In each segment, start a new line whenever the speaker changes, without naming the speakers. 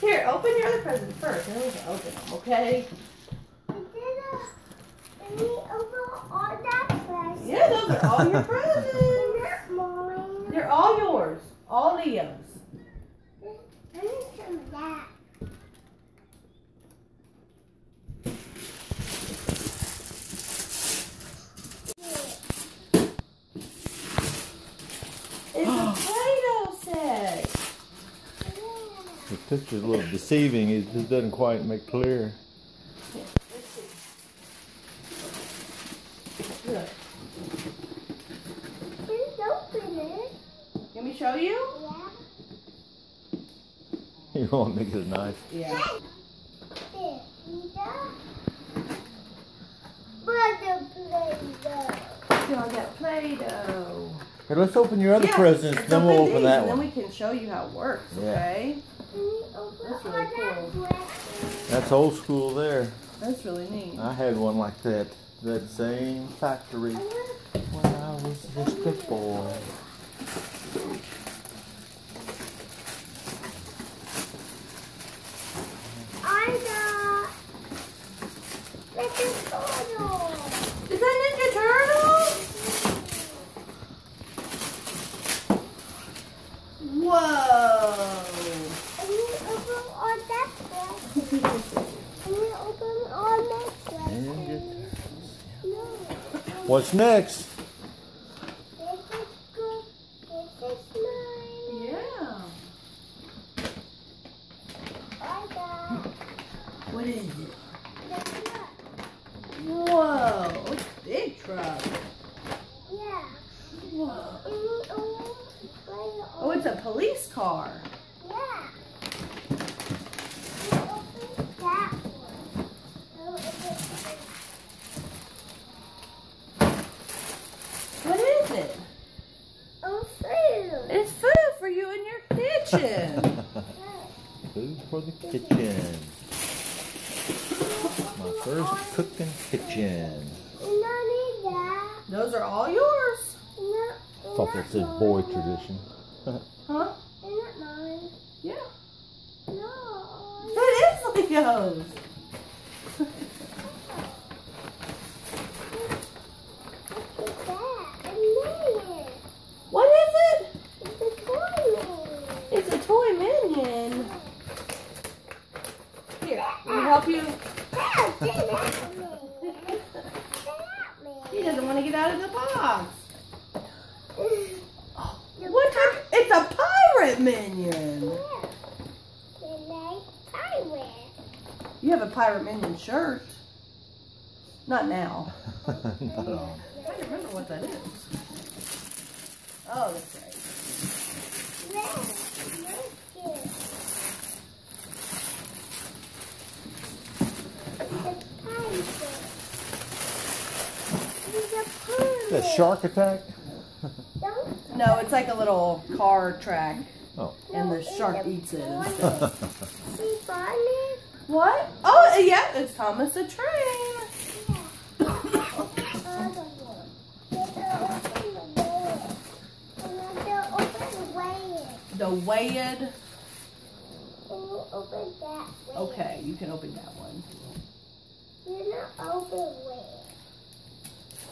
Here, open your other presents first, and then we can open them, okay? Yeah, those are all your presents.
They're not mine.
They're all yours. All Leo's.
I need some of that.
It's a Play-Doh set.
The picture's a little deceiving. It just doesn't quite make clear.
Let's see. Look.
Please open it.
Let me show you?
Yeah.
You want to make it a knife?
Yeah.
There, Peter. Brother Play-Doh.
Y'all got Play-Doh.
Hey, let's open your other presents,
let's
then we'll open
these,
that
and
one.
then we can show you how it works,
Yeah.
okay?
Can we open
That's
all
really
that
cool.
presents?
That's old school there.
That's really neat.
I had one like that. That same factory when I was just a boy.
I got Ninja Turtle.
Is that Ninja Turtle? Whoa!
Can we open all that presents? Can we open all that presents? No.
What's next?
This is good. This is mine.
Yeah.
I got
What is it?
the truck.
Whoa! It's a big truck.
Yeah.
Whoa!
Can we open
Oh, it's a police car.
Yeah. Can we open that one? No,
What is it?
oh, food.
It's food for you in your kitchen.
Food for the kitchen. My first cooking kitchen.
You don't need that.
Those are all yours.
No,
Thought that said boy tradition.
Huh?
they're not mine.
Yeah.
No.
That is Leo's.
Look at that. I made it.
What is it?
It's a toy.
It's a toy minion. Here, let me help you.
Help, get at me. Get at
He
me.
doesn't want to get out of the box.
The
What type? It's a pirate minion.
Yeah. The nice pirate.
You have a pirate minion shirt. Not now.
Not on.
I don't remember what that is. Oh, that's right.
Yeah. Look it.
Is that Shark Attack?
No, it's like a little car track,
Oh.
and the shark eats it and stuff. What? Oh, yeah, it's Thomas the Train. The Wayed. Okay, you can open that one.
You're not open way.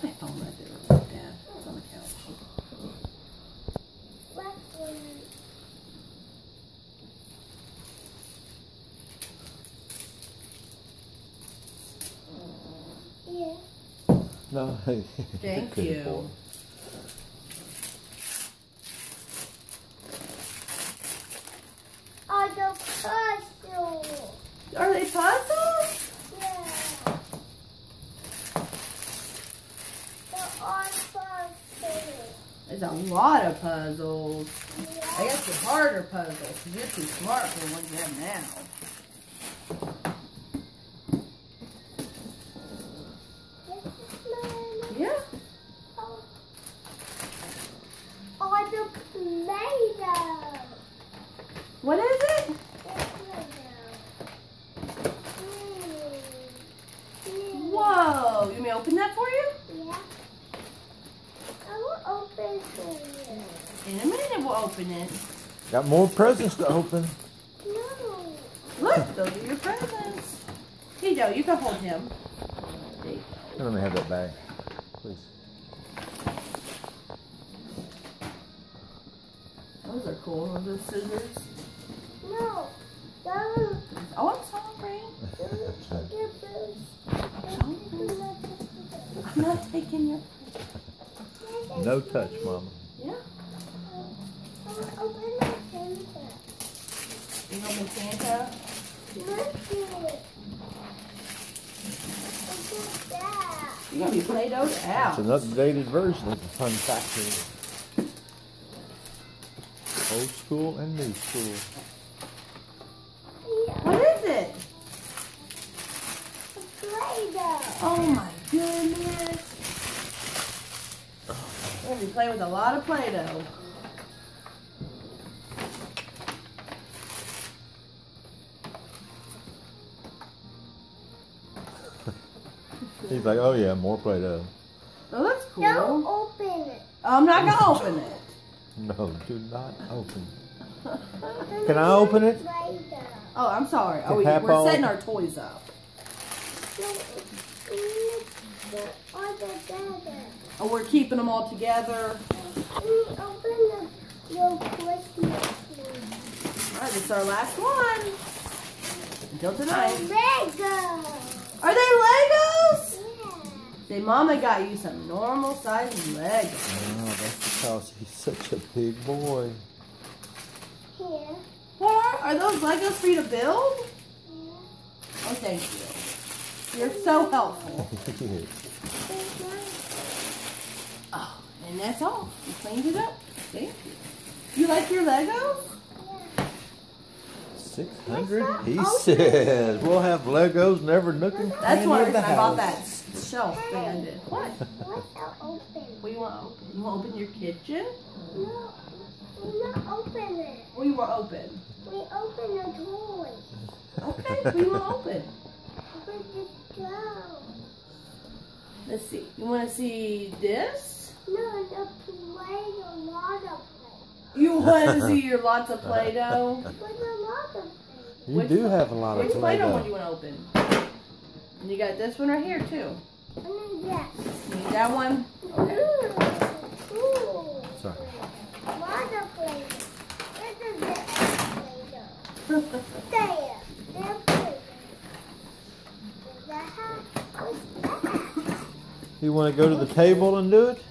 My phone right there, Dad. It's on the couch.
What one? Yeah.
No.
Thank
Good
you.
boy.
Oh, the puzzle.
Are they puzzles?
Yeah. The art puzzle.
There's a lot of puzzles. I
Yeah.
guess the harder puzzles, because you're too smart for the ones you have now.
This is mine.
Yeah.
Oh, the Play-Doh.
What is it?
The Play-Doh.
Whoa. You want me to open that for you?
Yeah. I will open for you.
In a minute we'll open it.
Got more presents to open.
No.
Look, those are your presents. Here you go. You can hold him. There you go.
Let me have that bag, please.
Those are cool. Are those scissors?
No. Don't.
Oh, I'm sorry. I'm not taking your.
No touch, Mama.
Yeah.
Open the Santa.
You open Santa?
Look at it. Look at that.
You're gonna be Play-Doh'd
It's
out.
an updated version of the Fun Factory. Old school and new school.
What is it?
Play-Doh.
Oh my goodness. We're gonna be playing with a lot of Play-Doh.
He's like, oh yeah, more Play-Doh.
Oh, that's cool.
Don't open it.
I'm not gonna open it.
No, do not open. Can I open it?
Play-Doh.
Oh, I'm sorry. Oh,
Can Papa
we're setting
open?
our toys up. Oh, we're keeping them all together.
Open your Christmas tree.
All right, this is our last one. Until tonight.
Lego.
Are they Legos?
Yeah.
Say, Mama got you some normal size Legos.
Oh, that's because he's such a big boy.
Here.
What are those Legos for you to build?
Yeah.
Oh, thank you. You're so helpful.
There's one.
Oh, and that's all. You cleaned it up. Thank you. You like your Legos?
Yeah.
600 pieces. We'll have Legos in every nook and
That's
cranny
one
of
reason
the
I bought
house.
that shelf thing I did. What?
What's not open?
What do you want to open? You want to open your kitchen?
No, we're not open it.
Or you want to open?
We open the toys.
Okay, what do you want to open?
Open this go.
Let's see. You want to see this?
No, the play, a lot of play.
You want to see your lots of Play-Doh?
With a lot of play.
You
Which
do
one-
have a lot of
Which Play-Doh one do
Play-Doh.
you want to open? And you got this one right here too.
And then that.
You need that one? Okay.
Ooh.
Sorry.
A lot of play. This is the play. There. There's play. Is that how? What's that?
You want to go to the table and do it?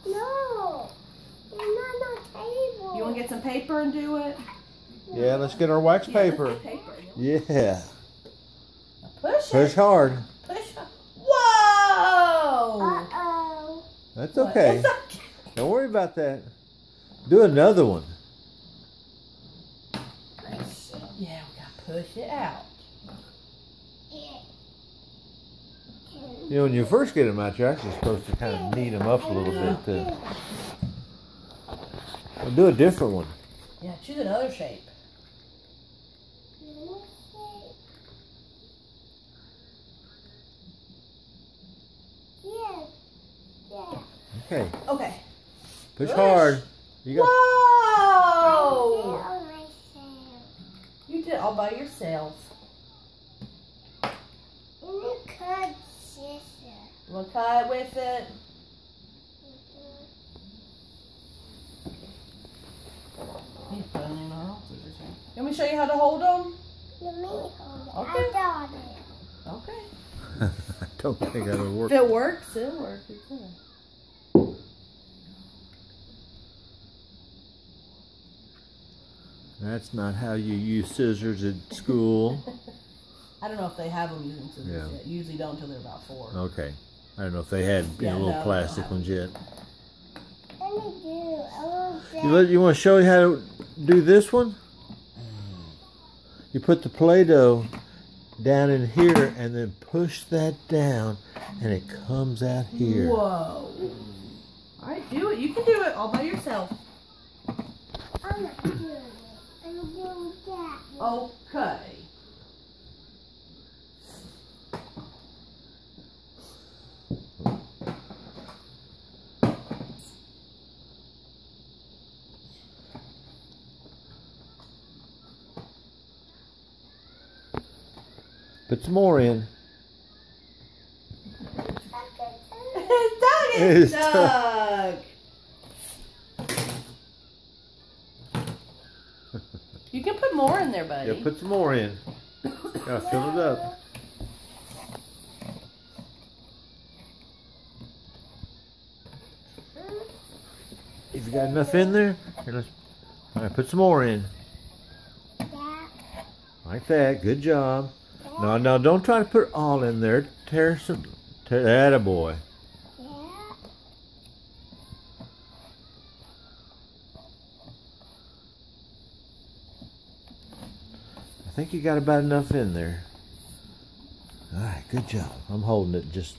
No. It's not on the table.
You want to get some paper and do it?
Yeah, let's get our wax
Yeah, let's
paper.
get paper.
Yeah.
Push it.
Push hard.
Push it. Whoa!
Uh-oh.
That's
What?
okay.
It's okay.
Don't worry about that. Do another one.
Yeah, we got to push it out.
You know, when you first get them out, you're actually supposed to kind of knead them up a little bit. We'll do a different one.
Yeah, choose another shape.
Okay.
Okay.
Push
Push.
hard. You got.
Whoa! You did it all by yourself. You want to cut with it? You want me to show you how to hold them? Okay. Okay.
I don't think that'll work.
If it works, it'll work. It's good.
That's not how you use scissors at school.
I don't know if they have them using scissors
Yeah.
yet. Usually don't until they're about 4.
Okay. I don't know if they had
Yeah,
little
no,
plastic
no.
ones yet.
You
You want to show you how to do this one? You put the Play-Doh down in here and then push that down and it comes out here.
Whoa. Alright, do it. You can do it all by yourself.
I'm not doing it. I'm doing that.
Okay.
Put some more in.
It's Doug. You can put more in there, buddy.
Yeah, put some more in. Gotta fill it up. If you got enough in there, here, let's. All right, put some more in. Like that. Good job. No, no, don't try to put it all in there. Tear some. That a boy. I think you got about enough in there. All right, good job. I'm holding it just.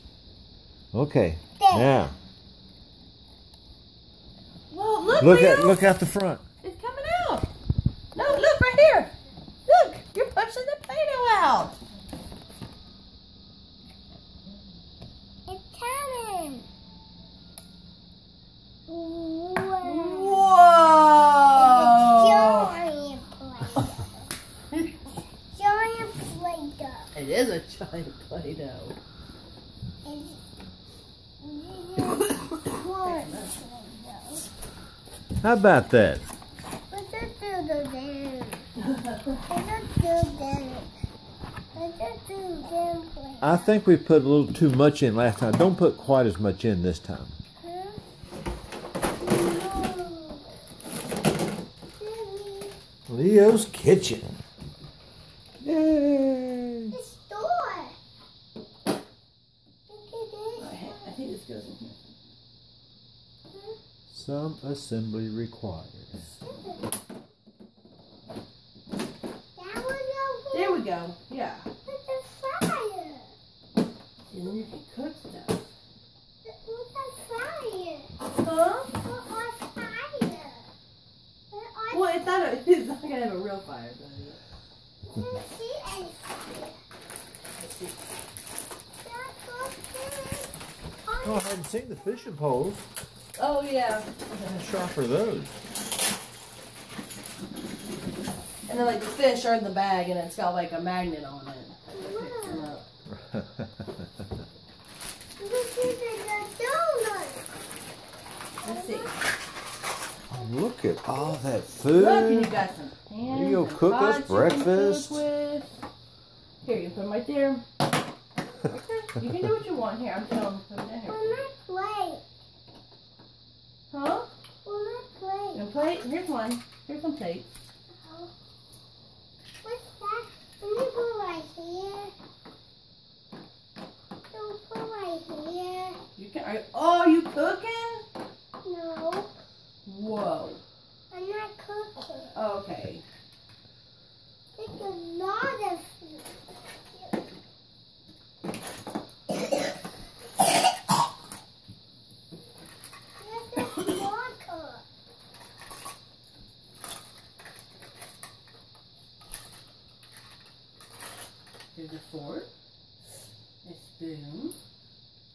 Okay, now.
Well, look
out the front.
It's coming out. No, look right here. Look, you're pushing the Play-Doh out.
It's coming.
Whoa.
Giant Play-Doh.
It is a giant Play-Doh.
How about that? I think we put a little too much in last time. Don't put quite as much in this time. Leo's kitchen. Yay!
The store. Look at this.
I think this goes in here.
Some assembly required.
There we go. Yeah.
With the fire.
And then you can cook stuff.
With the fire.
Huh?
With our fire.
Well, it's not gonna have a real fire, buddy.
Let's see any fire.
Oh, I hadn't seen the fishing poles.
Oh yeah.
How sharp are those?
And then like the fish are in the bag, and it's got like a magnet on it. Picks them up. Let's see.
Look at all that food.
Look, and you got some ham.
You go cook us breakfast.
Here, you put them right there. You can do what you want. Here, I'm telling you, put them down here. Huh? And plate? Here's one. Here's some plates.
What's that? Let me put right here. Don't put right here.
You can. Oh, you cooking?
No,
Whoa.
I'm not cooking.
Okay.
There's a lot of food. There's a water.
Here's a fork, a spoon,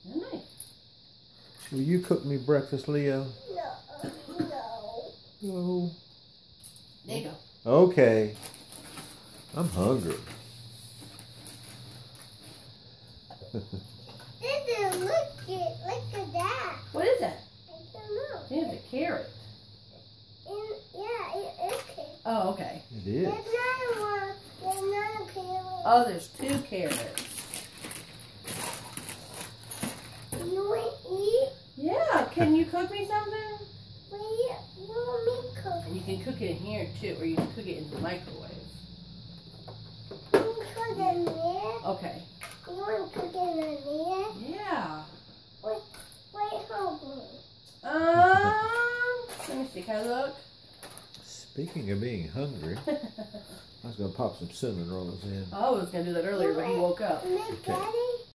and a knife.
Will you cook me breakfast, Leo?
No.
No.
There you go.
Okay. I'm hungry.
Look at that.
What is that?
I don't know.
It's a carrot.
Yeah, it is.
Oh, okay.
It is.
There's another one. There's another carrot.
Oh, there's 2 carrots.
You want to eat?
Yeah. Can you cook me something?
What want me to cook?
And you can cook it in here too, or you can cook it in the microwave.
You want to cook it in there?
Okay.
You want to cook it in there?
Yeah.
Wait, hold me.
Let me see. Can I look?
Speaking of being hungry, I was going to pop some cinnamon rolls in.
I was gonna do that earlier, but he woke up.
Daddy,